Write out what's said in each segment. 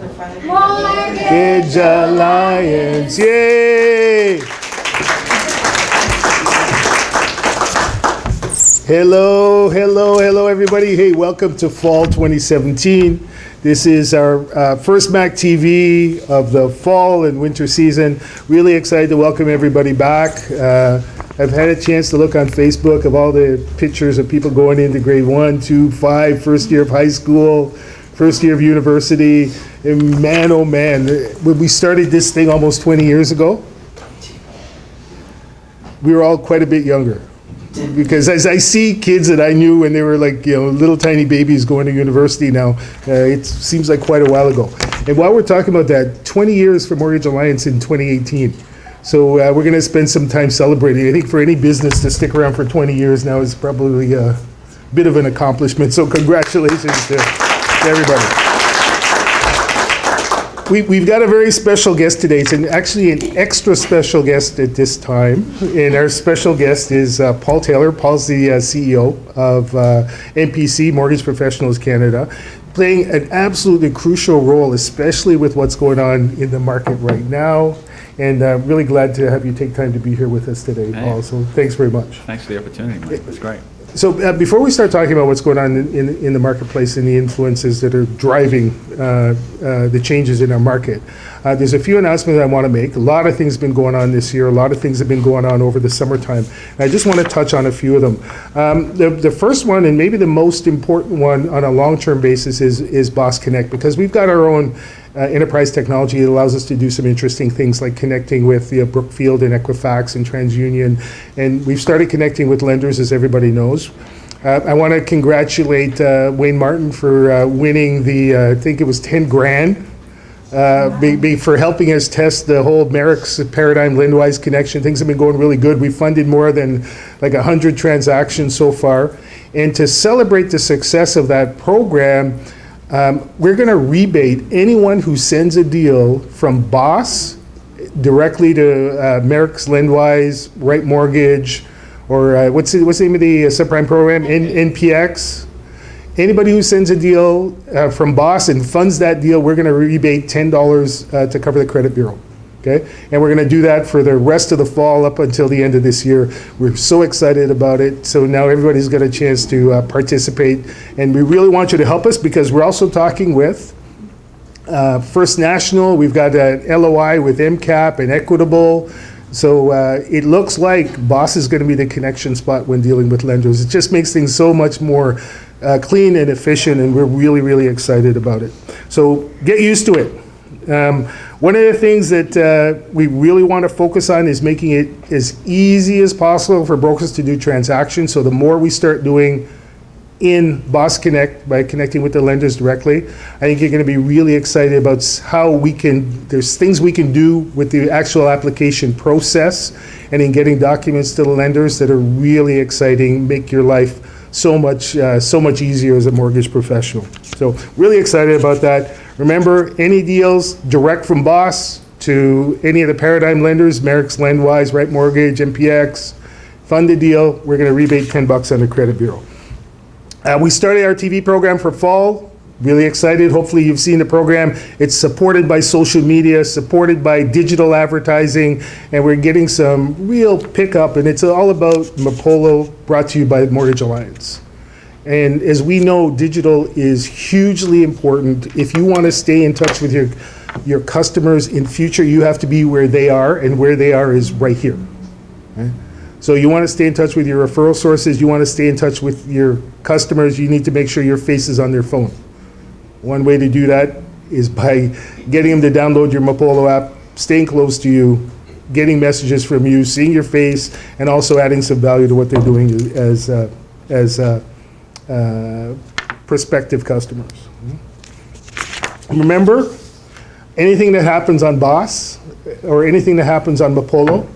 Mortgage Alliance, yay! Hello, everybody. Hey, welcome to Fall 2017. This is our first Mac TV of the fall and winter season. Really excited to welcome everybody back. I've had a chance to look on Facebook of all the pictures of people going into grade 1, 2, 5, first year of high school, first year of university. And man, oh man, when we started this thing almost 20 years ago, we were all quite a bit younger. Because as I see kids that I knew when they were like, little tiny babies going to university now, it seems like quite a while ago. And while we're talking about that, 20 years for Mortgage Alliance in 2018. So we're going to spend some time celebrating. I think for any business to stick around for 20 years now is probably a bit of an accomplishment. So congratulations to everybody. We've got a very special guest today. It's actually an extra special guest at this time. And our special guest is Paul Taylor. Paul's the CEO of MPC, Mortgage Professionals Canada, playing an absolutely crucial role, especially with what's going on in the market right now. And I'm really glad to have you take time to be here with us today, Paul. So thanks very much. Thanks for the opportunity, Mike. That's great. So before we start talking about what's going on in the marketplace and the influences that are driving the changes in our market, there's a few announcements I want to make. A lot of things have been going on this year. A lot of things have been going on over the summertime. And I just want to touch on a few of them. The first one, and maybe the most important one on a long-term basis, is Boss Connect, because we've got our own enterprise technology that allows us to do some interesting things like connecting with Brookfield and Equifax and TransUnion. And we've started connecting with lenders, as everybody knows. I want to congratulate Wayne Martin for winning the, I think it was 10 grand, for helping us test the whole Merrick's Paradigm Lendwise connection. Things have been going really good. We funded more than like 100 transactions so far. And to celebrate the success of that program, we're going to rebate anyone who sends a deal from Boss directly to Merrick's Lendwise, Right Mortgage, or what's the name of the subprime program? NPX. Anybody who sends a deal from Boss and funds that deal, we're going to rebate $10 to cover the credit bureau. Okay, and we're going to do that for the rest of the fall up until the end of this year. We're so excited about it. So now everybody's got a chance to participate, and we really want you to help us because we're also talking with First National. We've got an LOI with MCAP and Equitable. So it looks like Boss is going to be the connection spot when dealing with lenders. It just makes things so much more clean and efficient, and we're really, really excited about it. So get used to it. One of the things that we really want to focus on is making it as easy as possible for brokers to do transactions. So the more we start doing in Boss Connect by connecting with the lenders directly, I think you're going to be really excited about how there's things we can do with the actual application process and in getting documents to the lenders that are really exciting, make your life so much easier as a mortgage professional. So really excited about that. Remember, any deals direct from Boss to any of the Paradigm lenders, Merrick's Lendwise, Right Mortgage, MPX, fund the deal, we're going to rebate $10 on the credit bureau. We started our TV program for fall. Really excited. Hopefully you've seen the program. It's supported by social media, supported by digital advertising, and we're getting some real pickup, and it's all about Mapolo, brought to you by Mortgage Alliance. And as we know, digital is hugely important. If you want to stay in touch with your customers in future, you have to be where they are, and where they are is right here. Okay? So you want to stay in touch with your referral sources, you want to stay in touch with your customers, you need to make sure your face is on their phone. One way to do that is by getting them to download your Mapolo app, staying close to you, getting messages from you, seeing your face, and also adding some value to what they're doing as prospective customers. Remember, anything that happens on Boss or anything that happens on Mapolo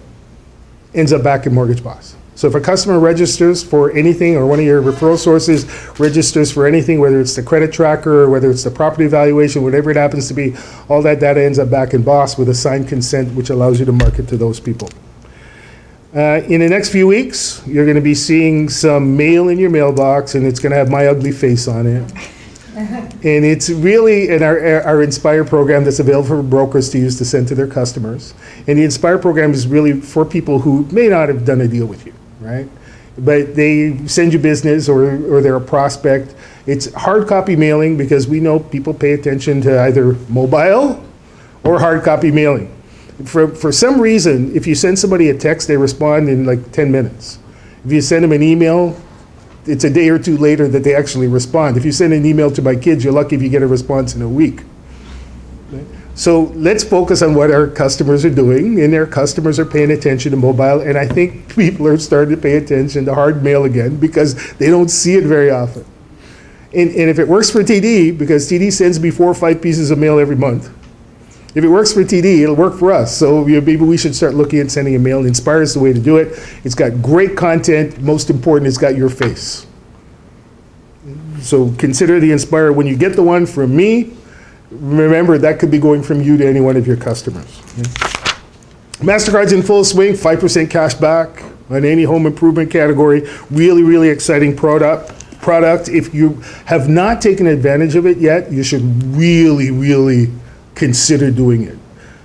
ends up back in Mortgage Boss. So if a customer registers for anything, or one of your referral sources registers for anything, whether it's the credit tracker, or whether it's the property valuation, whatever it happens to be, all that data ends up back in Boss with a signed consent, which allows you to market to those people. In the next few weeks, you're going to be seeing some mail in your mailbox, and it's going to have my ugly face on it. And it's really in our Inspire program that's available for brokers to use to send to their customers. And the Inspire program is really for people who may not have done a deal with you, right? But they send you business or they're a prospect. It's hard copy mailing because we know people pay attention to either mobile or hard copy mailing. For some reason, if you send somebody a text, they respond in like 10 minutes. If you send them an email, it's a day or two later that they actually respond. If you send an email to my kids, you're lucky if you get a response in a week. So let's focus on what our customers are doing, and their customers are paying attention to mobile, and I think people are starting to pay attention to hard mail again because they don't see it very often. And if it works for TD, because TD sends me 4 or 5 pieces of mail every month, if it works for TD, it'll work for us. So maybe we should start looking at sending a mail. Inspire is the way to do it. It's got great content. Most important, it's got your face. So consider the Inspire. When you get the one from me, remember that could be going from you to any one of your customers. MasterCard's in full swing, 5% cash back on any home improvement category. Really, really exciting product. If you have not taken advantage of it yet, you should really, really consider doing it.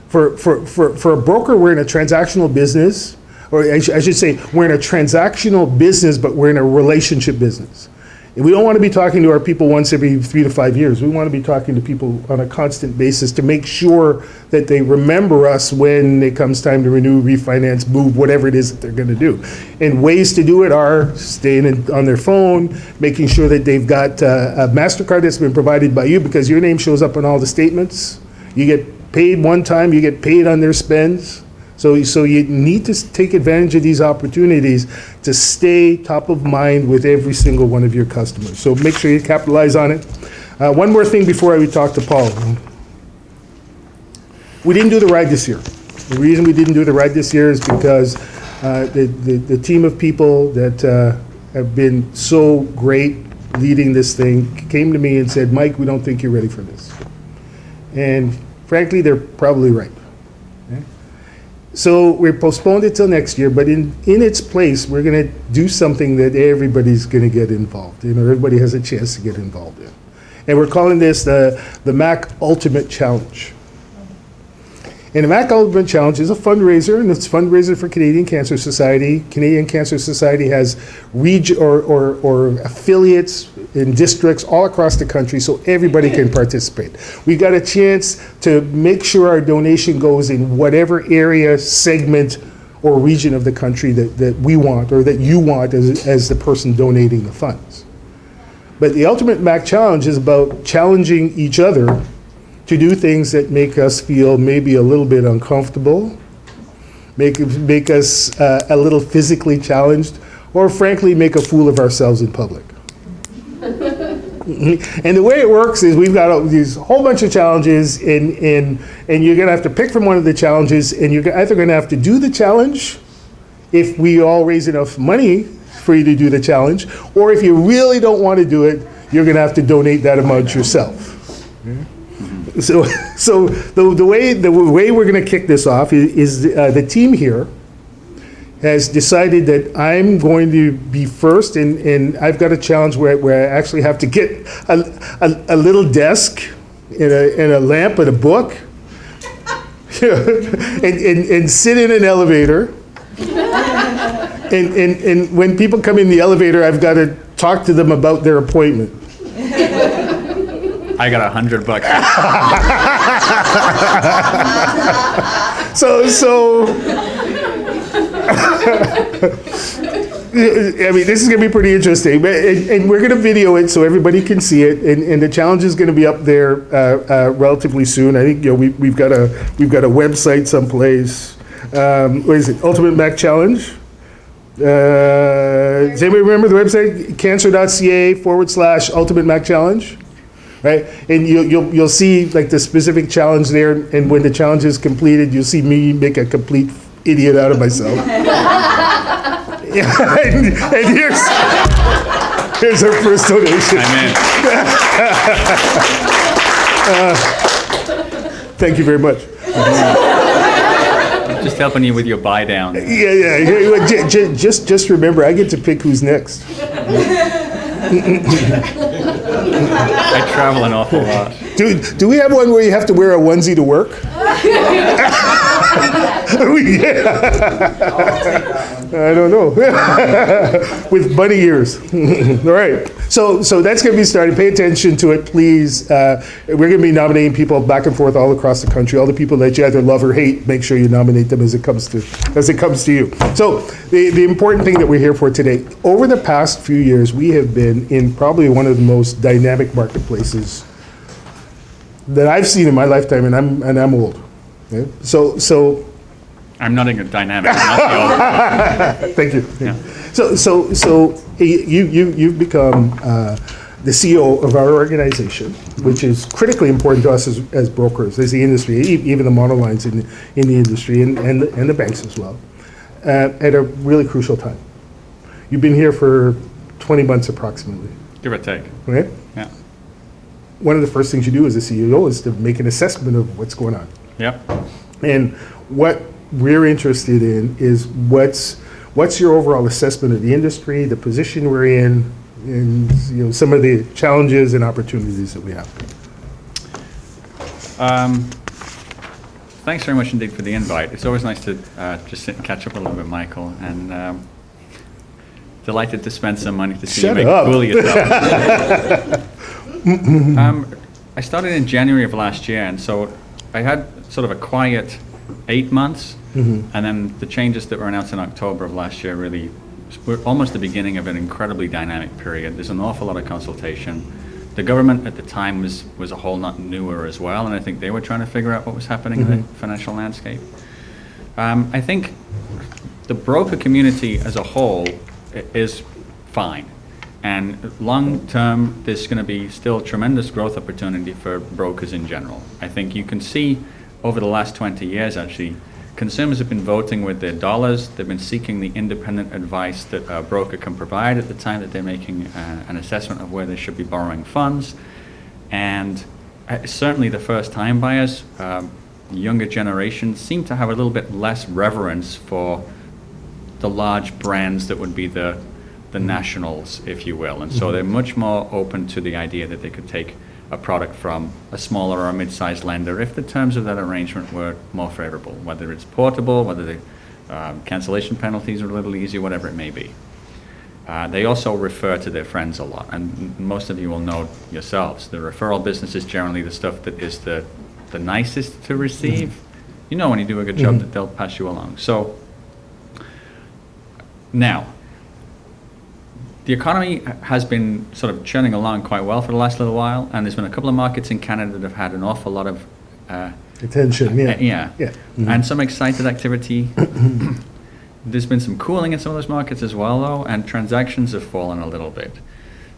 For a broker, we're in a transactional business, or I should say, we're in a transactional business, but we're in a relationship business. And we don't want to be talking to our people once every 3 to 5 years. We want to be talking to people on a constant basis to make sure that they remember us when it comes time to renew, refinance, move, whatever it is that they're going to do. And ways to do it are staying on their phone, making sure that they've got a MasterCard that's been provided by you because your name shows up on all the statements. You get paid one time, you get paid on their spends. So you need to take advantage of these opportunities to stay top of mind with every single one of your customers. So make sure you capitalize on it. One more thing before we talk to Paul. We didn't do the ride this year. The reason we didn't do the ride this year is because the team of people that have been so great leading this thing came to me and said, Mike, we don't think you're ready for this. And frankly, they're probably right. So we postponed it till next year, but in its place, we're going to do something that everybody's going to get involved in, or everybody has a chance to get involved in. And we're calling this the MAC Ultimate Challenge. And the MAC Ultimate Challenge is a fundraiser, and it's a fundraiser for Canadian Cancer Society. Canadian Cancer Society has or affiliates in districts all across the country, so everybody can participate. We got a chance to make sure our donation goes in whatever area, segment, or region of the country that we want, or that you want as the person donating the funds. But the Ultimate MAC Challenge is about challenging each other to do things that make us feel maybe a little bit uncomfortable, make us a little physically challenged, or frankly, make a fool of ourselves in public. And the way it works is we've got these whole bunch of challenges, and you're going to have to pick from one of the challenges, and you're either going to have to do the challenge if we all raise enough money for you to do the challenge, or if you really don't want to do it, you're going to have to donate that amount yourself. So the way we're going to kick this off is the team here has decided that I'm going to be first, and I've got a challenge where I actually have to get a little desk and a lamp and a book and sit in an elevator. And when people come in the elevator, I've got to talk to them about their appointment. I got $100. I mean, this is going to be pretty interesting, and we're going to video it so everybody can see it. And the challenge is going to be up there relatively soon. I think we've got a website someplace. What is it? Ultimate Mac Challenge. Does anybody remember the website? Cancer.ca/Ultimate Mac Challenge. Right, and you'll see like the specific challenge there, and when the challenge is completed, you'll see me make a complete idiot out of myself. and here's our first donation. I'm in. Thank you very much. Just helping you with your buy down. Yeah. Just remember, I get to pick who's next. I travel an awful lot. Do we have one where you have to wear a onesie to work? I don't know. With bunny ears. All right. So that's going to be starting. Pay attention to it, please. We're going to be nominating people back and forth all across the country. All the people that you either love or hate, make sure you nominate them as it comes to you. So the important thing that we're here for today, over the past few years, we have been in probably one of the most dynamic marketplaces that I've seen in my lifetime, and I'm old. Okay? So I'm not a dynamic. I'm not the old. thank you. Yeah. So you've become the CEO of our organization, which is critically important to us as brokers, as the industry, even the monolines in the industry, and the banks as well, at a really crucial time. You've been here for 20 months approximately. Give or take. Okay? Yeah. One of the first things you do as a CEO is to make an assessment of what's going on. Yep. And what we're interested in is what's your overall assessment of the industry, the position we're in, and some of the challenges and opportunities that we have. Thanks very much indeed for the invite. It's always nice to just sit and catch up a little bit, Michael, and delighted to spend some money to see Shut you make up. a fool of yourself. I started in January of last year, and so I had sort of a quiet 8 months, and then the changes that were announced in October of last year really were almost the beginning of an incredibly dynamic period. There's an awful lot of consultation. The government at the time was a whole lot newer as well, and I think they were trying to figure out what was happening in the financial landscape. I think the broker community as a whole is fine. And long term, there's going to be still tremendous growth opportunity for brokers in general. I think you can see over the last 20 years, actually, consumers have been voting with their dollars. They've been seeking the independent advice that a broker can provide at the time that they're making an assessment of where they should be borrowing funds. And certainly the first-time buyers, younger generation, seem to have a little bit less reverence for the large brands that would be the nationals, if you will. And so they're much more open to the idea that they could take a product from a smaller or a mid-sized lender if the terms of that arrangement were more favorable, whether it's portable, whether the cancellation penalties are a little easier, whatever it may be. They also refer to their friends a lot, and most of you will know yourselves. The referral business is generally the stuff that is the nicest to receive. You know when you do a good job that they'll pass you along. So now, the economy has been sort of churning along quite well for the last little while, and there's been a couple of markets in Canada that have had an awful lot of attention, and some excited activity. There's been some cooling in some of those markets as well, though, and transactions have fallen a little bit.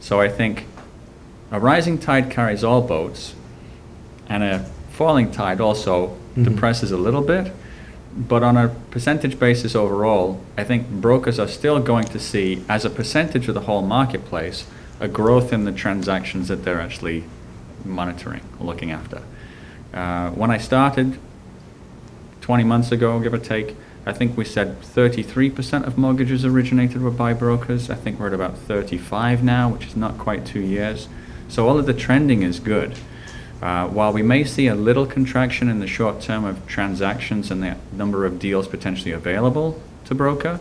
So I think a rising tide carries all boats, and a falling tide also depresses a little bit. But on a percentage basis overall, I think brokers are still going to see, as a percentage of the whole marketplace, a growth in the transactions that they're actually monitoring, looking after. When I started 20 months ago, give or take, I think we said 33% of mortgages originated were by brokers. I think we're at about 35 now, which is not quite 2 years. So all of the trending is good. While we may see a little contraction in the short term of transactions and the number of deals potentially available to broker,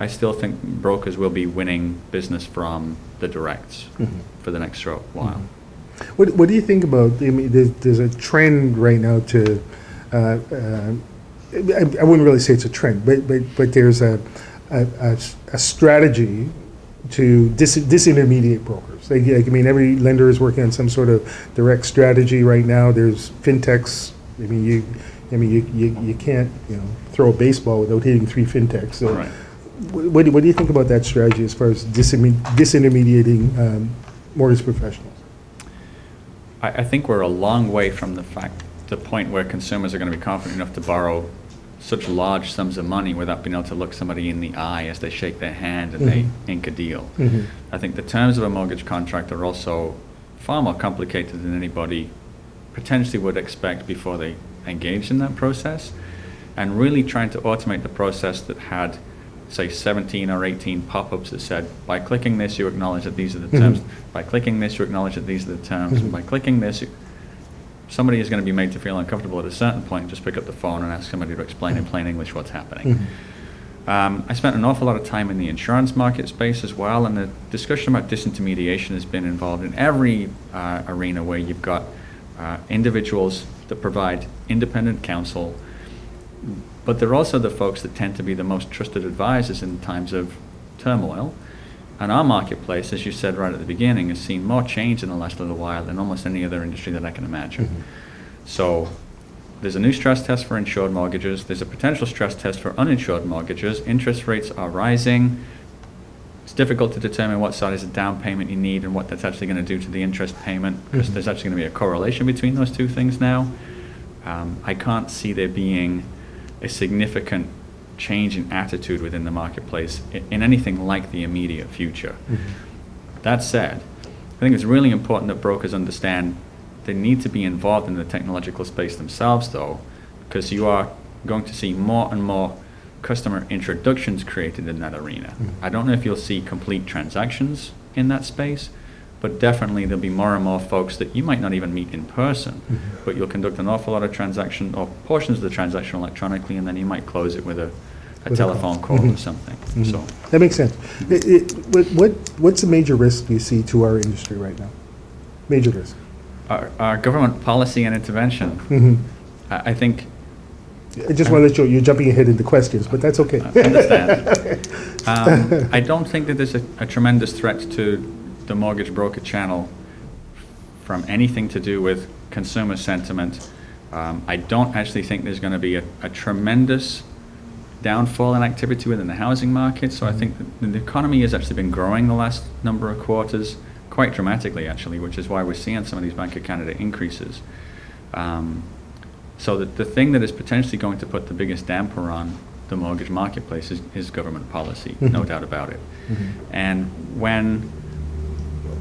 I still think brokers will be winning business from the directs for the next short while. What do you think about, I mean, there's a trend right now to, I wouldn't really say it's a trend, but there's a strategy to disintermediate brokers. Like, I mean, every lender is working on some sort of direct strategy right now. There's fintechs. You can't throw a baseball without hitting 3 fintechs. So, Right. What do you think about that strategy as far as disintermediating mortgage professionals? I think we're a long way from the point where consumers are going to be confident enough to borrow such large sums of money without being able to look somebody in the eye as they shake their hand and they ink a deal. I think the terms of a mortgage contract are also far more complicated than anybody potentially would expect before they engage in that process, and really trying to automate the process that had say 17 or 18 pop-ups that said, by clicking this, you acknowledge that these are the terms. By clicking this, you acknowledge that these are the terms. By clicking this, somebody is going to be made to feel uncomfortable at a certain point. Just pick up the phone and ask somebody to explain in plain English what's happening. I spent an awful lot of time in the insurance market space as well, and the discussion about disintermediation has been involved in every arena where you've got individuals that provide independent counsel, but they're also the folks that tend to be the most trusted advisors in times of turmoil. And our marketplace, as you said right at the beginning, has seen more change in the last little while than almost any other industry that I can imagine. So there's a new stress test for insured mortgages. There's a potential stress test for uninsured mortgages. Interest rates are rising. It's difficult to determine what size of down payment you need and what that's actually going to do to the interest payment, because there's actually going to be a correlation between those two things now. I can't see there being a significant change in attitude within the marketplace in anything like the immediate future. That said, I think it's really important that brokers understand they need to be involved in the technological space themselves, though, because you are going to see more and more customer introductions created in that arena. I don't know if you'll see complete transactions in that space, but definitely there'll be more and more folks that you might not even meet in person, but you'll conduct an awful lot of transaction or portions of the transaction electronically, and then you might close it with a telephone call or something. So That makes sense. What's a major risk you see to our industry right now? Major risk. our government policy and intervention. I think. I just want to let you know you're jumping ahead into questions, but that's okay. I understand. I don't think that there's a tremendous threat to the mortgage broker channel from anything to do with consumer sentiment. I don't actually think there's going to be a tremendous downfall in activity within the housing market. So I think that the economy has actually been growing the last number of quarters quite dramatically, actually, which is why we're seeing some of these Bank of Canada increases. So the thing that is potentially going to put the biggest damper on the mortgage marketplace is government policy, no doubt about it. And when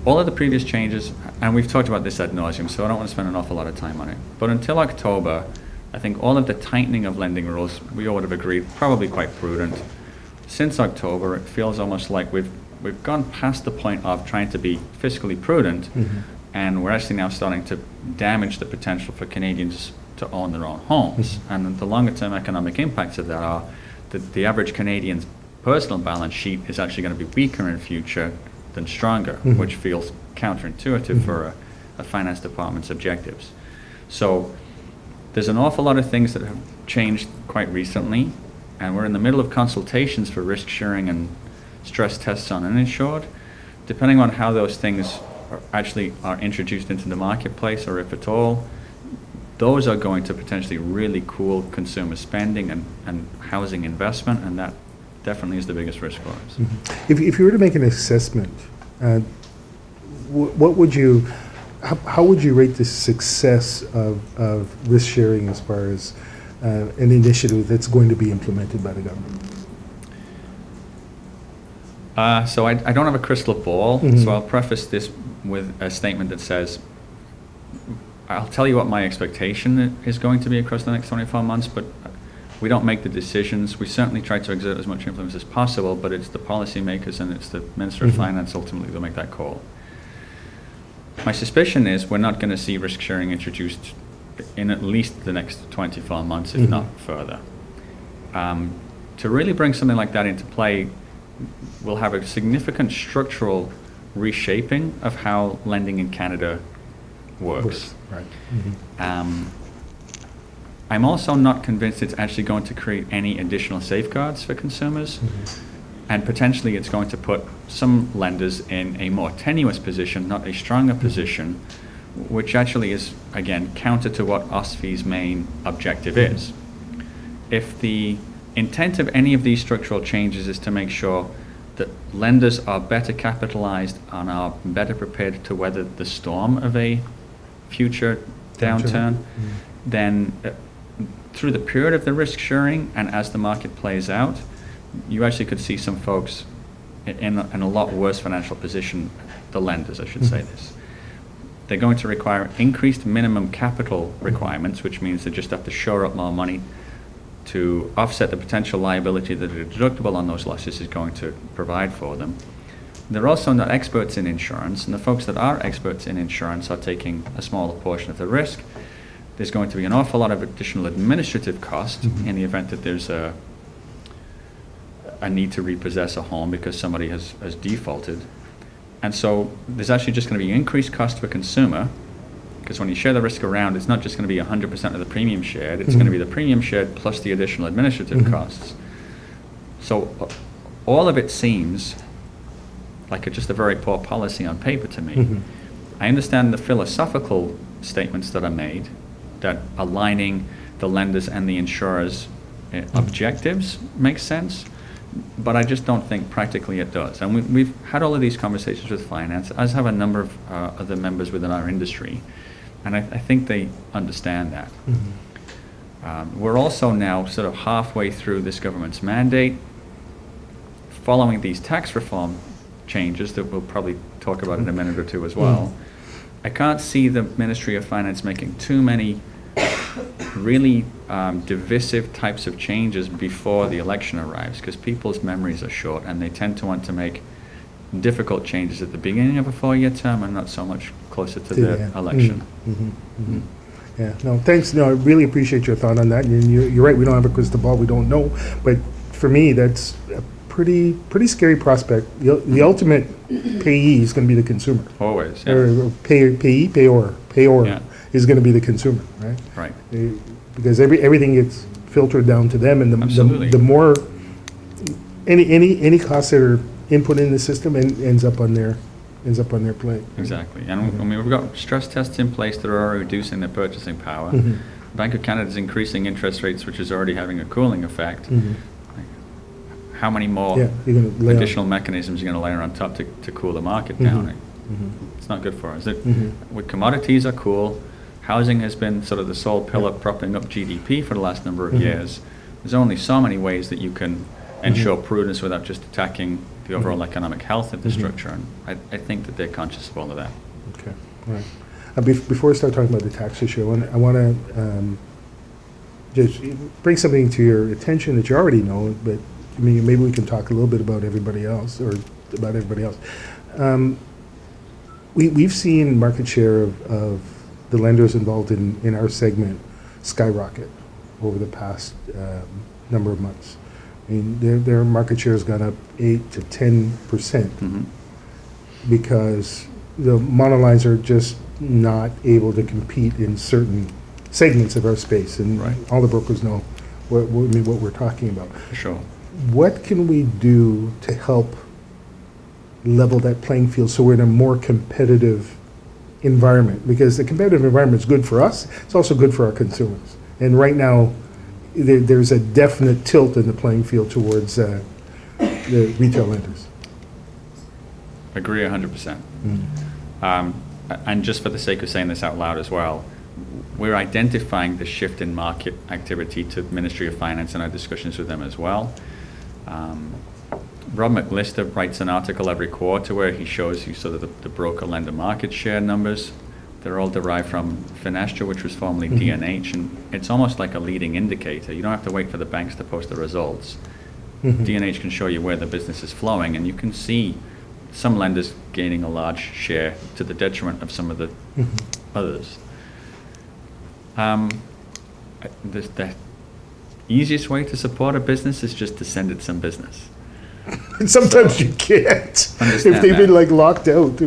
all of the previous changes, and we've talked about this ad nauseum, so I don't want to spend an awful lot of time on it, but until October, I think all of the tightening of lending rules, we all would have agreed, probably quite prudent. Since October, it feels almost like we've gone past the point of trying to be fiscally prudent, and we're actually now starting to damage the potential for Canadians to own their own homes. And the longer term economic impacts of that are that the average Canadian's personal balance sheet is actually going to be weaker in future than stronger, which feels counterintuitive for a finance department's objectives. So there's an awful lot of things that have changed quite recently, and we're in the middle of consultations for risk sharing and stress tests on uninsured. Depending on how those things are introduced into the marketplace, or if at all, those are going to potentially really cool consumer spending and housing investment, and that definitely is the biggest risk for us. If you were to make an assessment, what would you, how would you rate the success of risk sharing as far as an initiative that's going to be implemented by the government? So I don't have a crystal ball, so I'll preface this with a statement that says, I'll tell you what my expectation is going to be across the next 24 months, but we don't make the decisions. We certainly try to exert as much influence as possible, but it's the policymakers and it's the Minister of Finance ultimately that make that call. My suspicion is we're not going to see risk sharing introduced in at least the next 24 months, if not further. To really bring something like that into play, we'll have a significant structural reshaping of how lending in Canada works. Right. I'm also not convinced it's actually going to create any additional safeguards for consumers, and potentially it's going to put some lenders in a more tenuous position, not a stronger position, which actually is, again, counter to what OSFI's main objective is. If the intent of any of these structural changes is to make sure that lenders are better capitalized and are better prepared to weather the storm of a future downturn, then through the period of the risk sharing and as the market plays out, you actually could see some folks in a lot worse financial position, the lenders, I should say this. They're going to require increased minimum capital requirements, which means they just have to shore up more money to offset the potential liability that a deductible on those losses is going to provide for them. They're also not experts in insurance, and the folks that are experts in insurance are taking a smaller portion of the risk. There's going to be an awful lot of additional administrative cost in the event that there's a need to repossess a home because somebody has defaulted. And so there's actually just going to be increased cost for consumer, because when you share the risk around, it's not just going to be 100% of the premium shared, it's going to be the premium shared plus the additional administrative costs. So all of it seems like just a very poor policy on paper to me. I understand the philosophical statements that are made, that aligning the lenders and the insurers' objectives makes sense, but I just don't think practically it does. And we've had all of these conversations with finance, as have a number of other members within our industry, and I think they understand that. We're also now sort of halfway through this government's mandate. Following these tax reform changes that we'll probably talk about in a minute or two as well, I can't see the Ministry of Finance making too many really divisive types of changes before the election arrives, because people's memories are short and they tend to want to make difficult changes at the beginning of a 4-year term and not so much closer to the election. Yeah, no, thanks. No, I really appreciate your thought on that. And you're right, we don't have a crystal ball, we don't know. But for me, that's a pretty scary prospect. The ultimate payee is going to be the consumer. Always, yeah. Or payor Yeah. is going to be the consumer, right? Right. Because everything gets filtered down to them, and Absolutely. the more any costs that are input in the system ends up on their plate. Exactly. And I mean, we've got stress tests in place that are reducing their purchasing power. Bank of Canada is increasing interest rates, which is already having a cooling effect. How many more additional mechanisms are you going to layer on top to cool the market down? It's not good for us. With commodities are cool. Housing has been sort of the sole pillar propping up GDP for the last number of years. There's only so many ways that you can ensure prudence without just attacking the overall economic health of the structure, and I think that they're conscious of all of that. Okay, all right. Before I start talking about the tax issue, I want to just bring something to your attention that you already know, but I mean, maybe we can talk a little bit about everybody else, We've seen market share of the lenders involved in our segment skyrocket over the past number of months. I mean, their market share has gone up 8 to 10% because the monolines are just not able to compete in certain segments of our space, and all the brokers know what we're talking about. For sure. What can we do to help level that playing field so we're in a more competitive environment? Because the competitive environment is good for us, it's also good for our consumers. And right now, there's a definite tilt in the playing field towards the retail lenders. Agree 100%. And just for the sake of saying this out loud as well, we're identifying the shift in market activity to the Ministry of Finance in our discussions with them as well. Rob McLister writes an article every quarter where he shows you sort of the broker-lender market share numbers. They're all derived from Finastra, which was formerly D&H, and it's almost like a leading indicator. You don't have to wait for the banks to post the results. D&H can show you where the business is flowing, and you can see some lenders gaining a large share to the detriment of some of the others. The easiest way to support a business is just to send it some business. And sometimes you can't if they've been like locked out.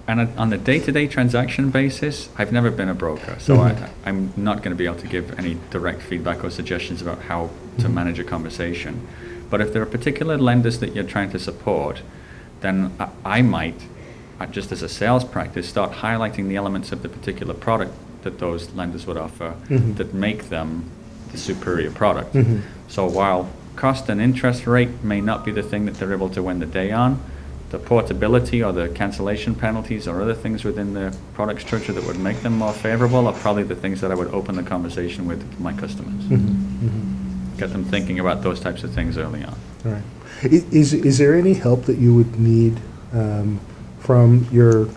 And on the day-to-day transaction basis, I've never been a broker, so I'm not going to be able to give any direct feedback or suggestions about how to manage a conversation. But if there are particular lenders that you're trying to support, then I might, just as a sales practice, start highlighting the elements of the particular product that those lenders would offer that make them the superior product. So while cost and interest rate may not be the thing that they're able to win the day on, the portability or the cancellation penalties or other things within the product structure that would make them more favorable are probably the things that I would open the conversation with my customers. Get them thinking about those types of things early on. All right. Is there any help that you would need from your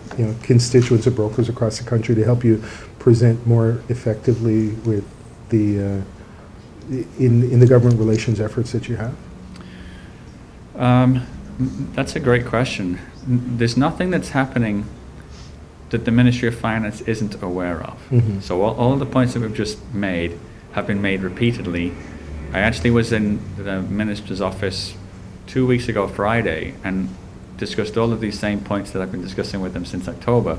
constituents or brokers across the country to help you present more effectively with the in the government relations efforts that you have? That's a great question. There's nothing that's happening that the Ministry of Finance isn't aware of. Mm-hmm. So all of the points that we've just made have been made repeatedly. I actually was in the Minister's office 2 weeks ago Friday and discussed all of these same points that I've been discussing with them since October.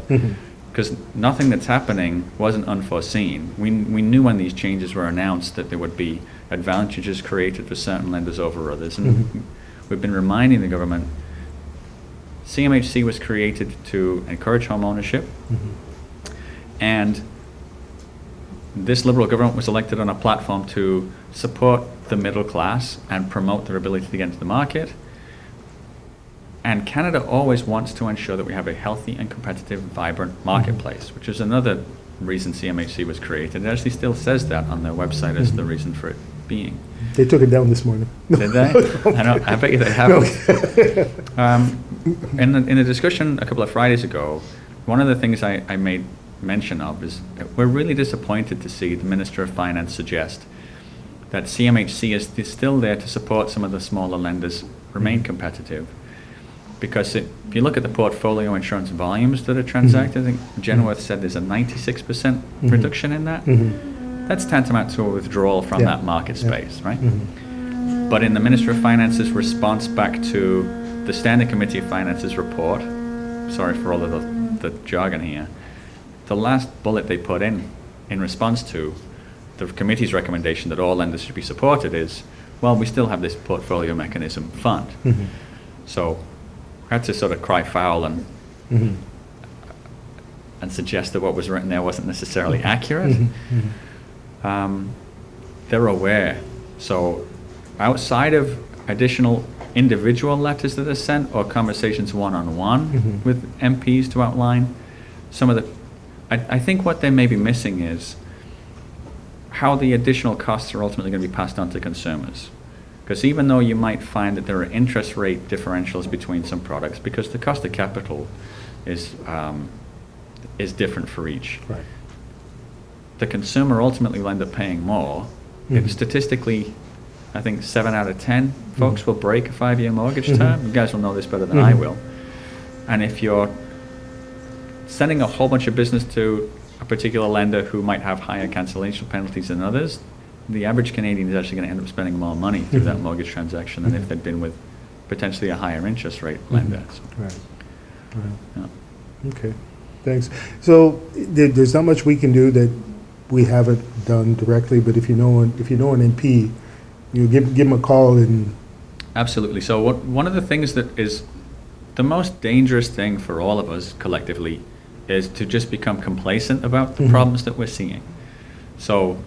Because nothing that's happening wasn't unforeseen. We knew when these changes were announced that there would be advantages created for certain lenders over others. And we've been reminding the government, CMHC was created to encourage home ownership. And this Liberal government was elected on a platform to support the middle class and promote their ability to get into the market. And Canada always wants to ensure that we have a healthy and competitive, vibrant marketplace, which is another reason CMHC was created. It actually still says that on their website as the reason for it being. They took it down this morning. Did they? I bet you they haven't. In a discussion a couple of Fridays ago, one of the things I made mention of is we're really disappointed to see the Minister of Finance suggest that CMHC is still there to support some of the smaller lenders remain competitive. Because if you look at the portfolio insurance volumes that are transacted, I think Genworth said there's a 96% reduction in that. That's tantamount to a withdrawal from that market space, right? But in the Minister of Finance's response back to the Standing Committee of Finance's report, sorry for all of the jargon here, the last bullet they put in response to the committee's recommendation that all lenders should be supported is, well, we still have this portfolio mechanism fund. So I had to sort of cry foul and suggest that what was written there wasn't necessarily accurate. They're aware. So outside of additional individual letters that are sent or conversations one-on-one with MPs to outline some of the, I think what they may be missing is how the additional costs are ultimately going to be passed on to consumers. Because even though you might find that there are interest rate differentials between some products, because the cost of capital is different for each. Right. The consumer ultimately will end up paying more. Statistically, I think 7 out of 10 folks will break a 5-year mortgage term. You guys will know this better than I will. And if you're sending a whole bunch of business to a particular lender who might have higher cancellation penalties than others, the average Canadian is actually going to end up spending more money through that mortgage transaction than if they'd been with potentially a higher interest rate lender. So, Right. yeah. Okay, thanks. So there's not much we can do that we haven't done directly, but if you know an MP, you give him a call and. Absolutely. So one of the things that is the most dangerous thing for all of us collectively is to just become complacent about the problems that we're seeing. So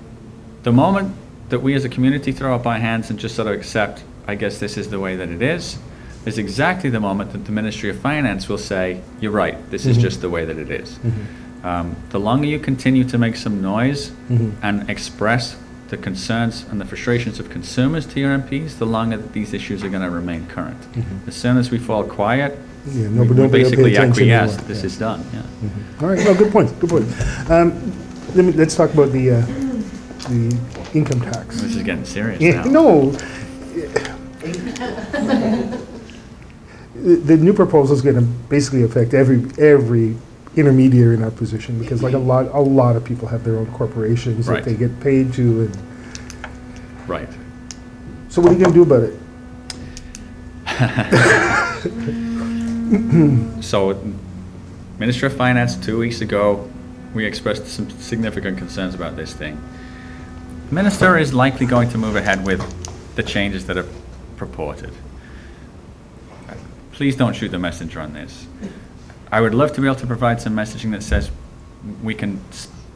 the moment that we as a community throw up our hands and just sort of accept, I guess this is the way that it is exactly the moment that the Ministry of Finance will say, you're right, this is just the way that it is. The longer you continue to make some noise and express the concerns and the frustrations of consumers to your MPs, the longer that these issues are going to remain current. As soon as we fall quiet, we basically acquiesce that this is done. Yeah. All right, well, good point, good point. Let's talk about the income tax. This is getting serious now. No. The new proposal is going to basically affect every intermediary in our position, because like a lot of people have their own corporations that they get paid to. And right. So what are you going to do about it? So, Minister of Finance, 2 weeks ago, we expressed some significant concerns about this thing. The Minister is likely going to move ahead with the changes that are purported. Please don't shoot the messenger on this. I would love to be able to provide some messaging that says we can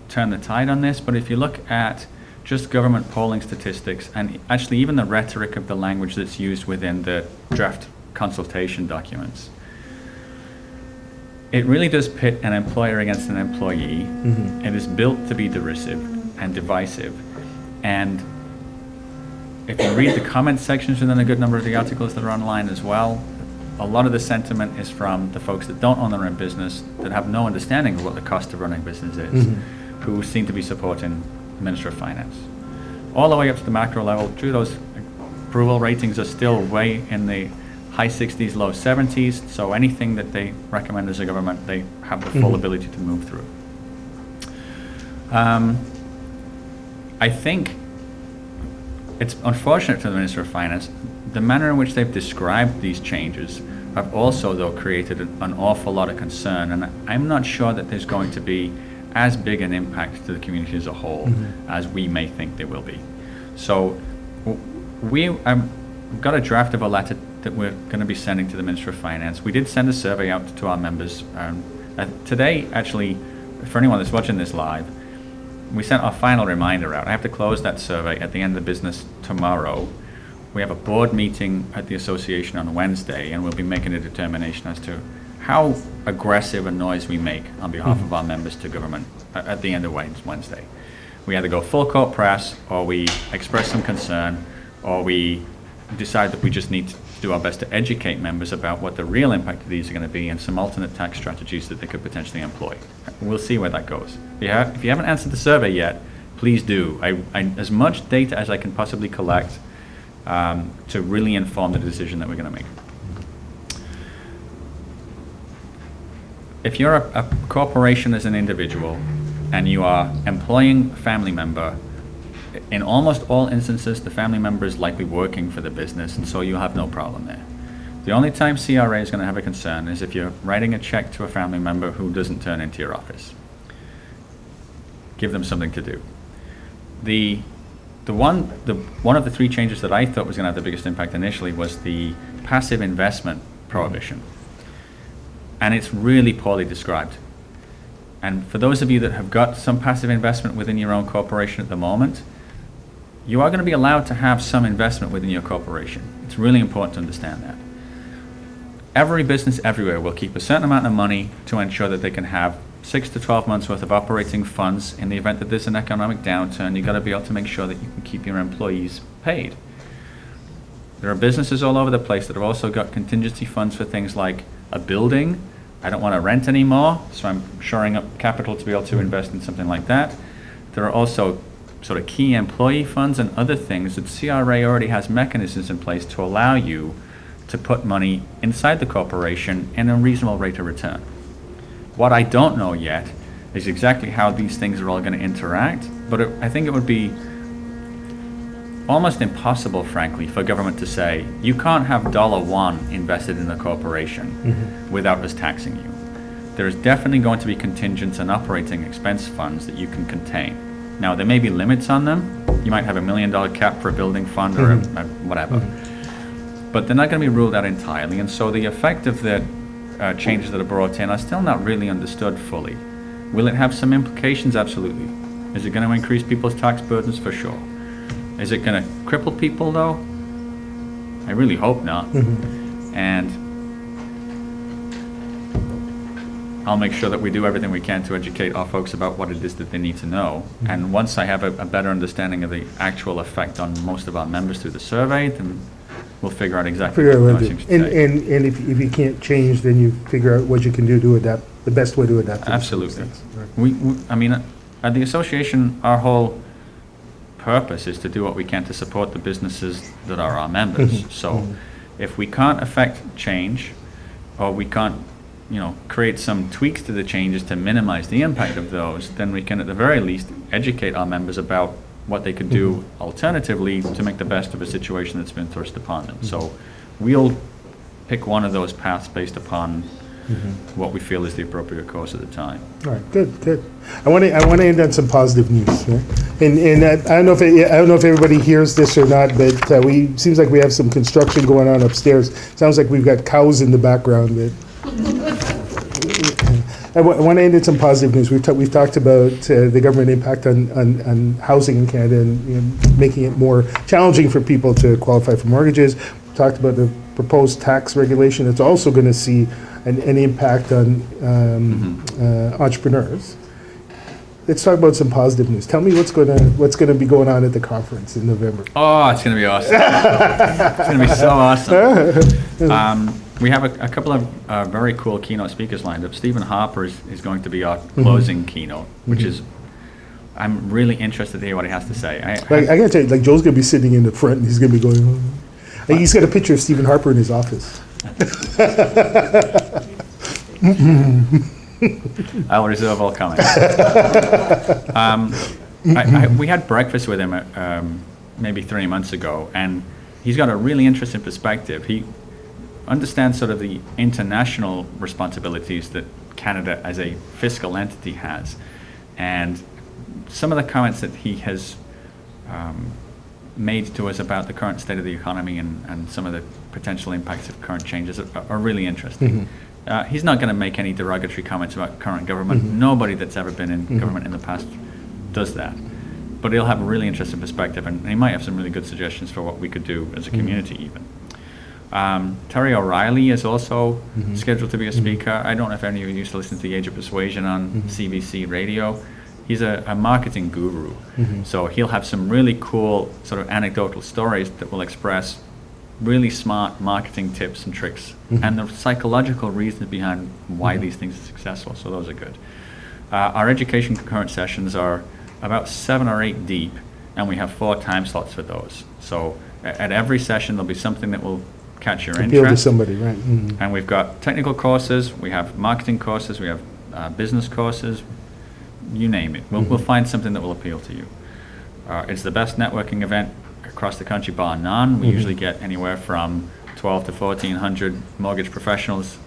turn the tide on this, but if you look at just government polling statistics and actually even the rhetoric of the language that's used within the draft consultation documents, it really does pit an employer against an employee. It is built to be derisive and divisive. And if you read the comment sections within a good number of the articles that are online as well, a lot of the sentiment is from the folks that don't own their own business, that have no understanding of what the cost of running business is, who seem to be supporting the Minister of Finance. All the way up to the macro level, Trudeau's approval ratings are still way in the high 60s, low 70s, so anything that they recommend as a government, they have the full ability to move through. I think it's unfortunate for the Minister of Finance. The manner in which they've described these changes have also, though, created an awful lot of concern, and I'm not sure that there's going to be as big an impact to the community as a whole as we may think there will be. So we've got a draft of a letter that we're going to be sending to the Minister of Finance. We did send a survey out to our members. Today, actually, for anyone that's watching this live, we sent our final reminder out. I have to close that survey at the end of the business tomorrow. We have a board meeting at the association on Wednesday, and we'll be making a determination as to how aggressive a noise we make on behalf of our members to government at the end of Wednesday. We either go full court press, or we express some concern, or we decide that we just need to do our best to educate members about what the real impact of these are going to be and some alternate tax strategies that they could potentially employ. We'll see where that goes. If you haven't answered the survey yet, please do. As much data as I can possibly collect to really inform the decision that we're going to make. If you're a corporation as an individual and you are employing a family member, in almost all instances, the family member is likely working for the business, and so you have no problem there. The only time CRA is going to have a concern is if you're writing a check to a family member who doesn't turn into your office. Give them something to do. One of the three changes that I thought was going to have the biggest impact initially was the passive investment prohibition. And it's really poorly described. And for those of you that have got some passive investment within your own corporation at the moment, you are going to be allowed to have some investment within your corporation. It's really important to understand that. Every business everywhere will keep a certain amount of money to ensure that they can have 6 to 12 months worth of operating funds in the event that there's an economic downturn. You've got to be able to make sure that you can keep your employees paid. There are businesses all over the place that have also got contingency funds for things like a building. I don't want to rent anymore, so I'm shoring up capital to be able to invest in something like that. There are also sort of key employee funds and other things that CRA already has mechanisms in place to allow you to put money inside the corporation in a reasonable rate of return. What I don't know yet is exactly how these things are all going to interact, but I think it would be almost impossible, frankly, for government to say, you can't have $1 invested in the corporation without us taxing you. There is definitely going to be contingents and operating expense funds that you can contain. Now, there may be limits on them. You might have $1 million cap for a building fund or whatever. But they're not going to be ruled out entirely. And so the effect of the changes that are brought in are still not really understood fully. Will it have some implications? Absolutely. Is it going to increase people's tax burdens? For sure. Is it going to cripple people, though? I really hope not. And I'll make sure that we do everything we can to educate our folks about what it is that they need to know. And once I have a better understanding of the actual effect on most of our members through the survey, then we'll figure out exactly what things to take. And if you can't change, then you figure out what you can do to adapt, the best way to adapt to Absolutely. Right. I mean, at the association, our whole purpose is to do what we can to support the businesses that are our members. So if we can't affect change, or we can't create some tweaks to the changes to minimize the impact of those, then we can at the very least educate our members about what they could do alternatively to make the best of a situation that's been thrust upon them. So we'll pick one of those paths based upon what we feel is the appropriate course at the time. All right, good. I want to end on some positive news, right? And I don't know if everybody hears this or not, but seems like we have some construction going on upstairs. Sounds like we've got cows in the background. I want to end in some positive news. We've talked about the government impact on housing in Canada and making it more challenging for people to qualify for mortgages. We talked about the proposed tax regulation. It's also going to see an impact on entrepreneurs. Let's talk about some positive news. Tell me what's going to be going on at the conference in November. Oh, it's going to be awesome. It's going to be so awesome. We have a couple of very cool keynote speakers lined up. Stephen Harper is going to be our closing keynote, which is, I'm really interested to hear what he has to say. I gotta tell you, like Joe's gonna be sitting in the front and he's gonna be going, and he's got a picture of Stephen Harper in his office. I will reserve all comments. We had breakfast with him maybe 3 months ago, and he's got a really interesting perspective. He understands sort of the international responsibilities that Canada as a fiscal entity has, and some of the comments that he has made to us about the current state of the economy and some of the potential impacts of current changes are really interesting. He's not going to make any derogatory comments about current government. Nobody that's ever been in government in the past does that. But he'll have a really interesting perspective, and he might have some really good suggestions for what we could do as a community even. Terry O'Reilly is also scheduled to be a speaker. I don't know if any of you used to listen to The Age of Persuasion on CBC radio. He's a marketing guru. So he'll have some really cool sort of anecdotal stories that will express really smart marketing tips and tricks and the psychological reasons behind why these things are successful. So those are good. Our education concurrent sessions are about 7 or 8 deep, and we have 4 time slots for those. So at every session there'll be something that will catch your Appeal interest. to somebody, right? And we've got technical courses, we have marketing courses, we have business courses, you name it. We'll find something that will appeal to you. It's the best networking event across the country, bar none. We usually get anywhere from 12 to 1,400 mortgage professionals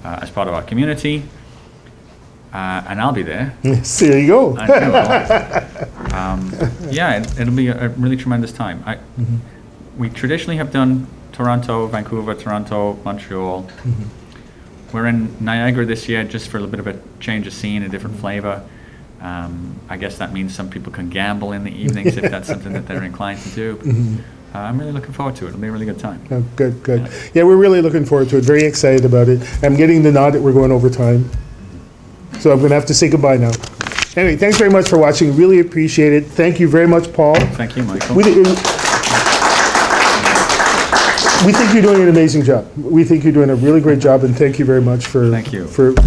as part of our community. And I'll be there. Yes, there you go. Yeah, it'll be a really tremendous time. We traditionally have done Toronto, Vancouver, Toronto, Montreal. We're in Niagara this year just for a little bit of a change of scene, a different flavor. I guess that means some people can gamble in the evenings if that's something that they're inclined to do. I'm really looking forward to it. It'll be a really good time. Oh, good. Yeah, we're really looking forward to it. Very excited about it. I'm getting the nod that we're going over time. So I'm going to have to say goodbye now. Anyway, thanks very much for watching. Really appreciate it. Thank you very much, Paul. Thank you, Michael. We think you're doing an amazing job. We think you're doing a really great job, and thank you very much for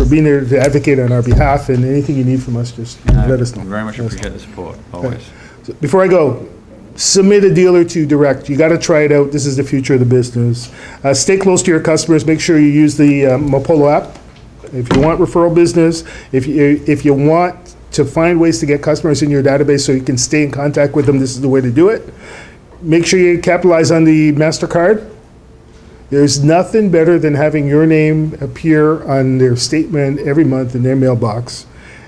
being there to advocate on our behalf. And anything you need from us, just let us know. Very much appreciate the support, always. So before I go, submit a deal or two direct. You got to try it out. This is the future of the business. Stay close to your customers. Make sure you use the Mapolo app. If you want referral business, if you want to find ways to get customers in your database so you can stay in contact with them, this is the way to do it. Make sure you capitalize on the MasterCard. There's nothing better than having your name appear on their statement every month in their mailbox.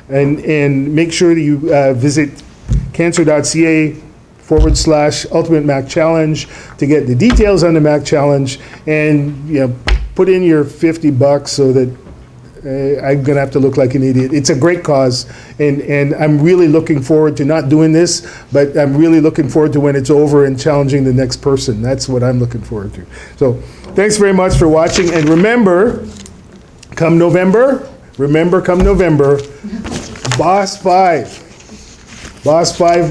And make sure that you visit cancer.ca/Ultimate Mac Challenge to get the details on the Mac Challenge, and put in your $50 so that I'm going to have to look like an idiot. It's a great cause, and I'm really looking forward to not doing this, but I'm really looking forward to when it's over and challenging the next person. That's what I'm looking forward to. So thanks very much for watching, and remember, come November, Boss 5,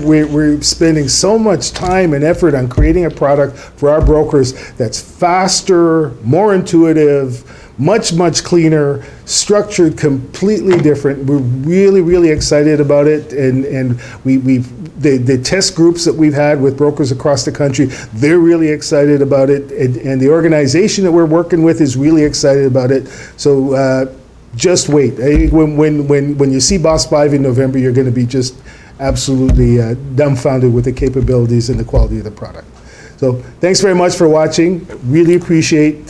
we're spending so much time and effort on creating a product for our brokers that's faster, more intuitive, much cleaner, structured completely different. We're really excited about it, and the test groups that we've had with brokers across the country, they're really excited about it, and the organization that we're working with is really excited about it. So just wait. When you see Boss 5 in November, you're going to be just absolutely dumbfounded with the capabilities and the quality of the product. So thanks very much for watching. Really appreciate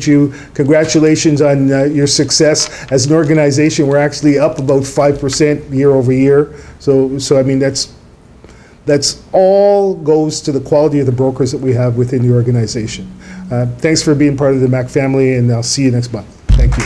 you. Congratulations on your success as an organization. We're actually up about 5% year over year. So I mean that's all goes to the quality of the brokers that we have within the organization. Thanks for being part of the Mac family, and I'll see you next month. Thank you.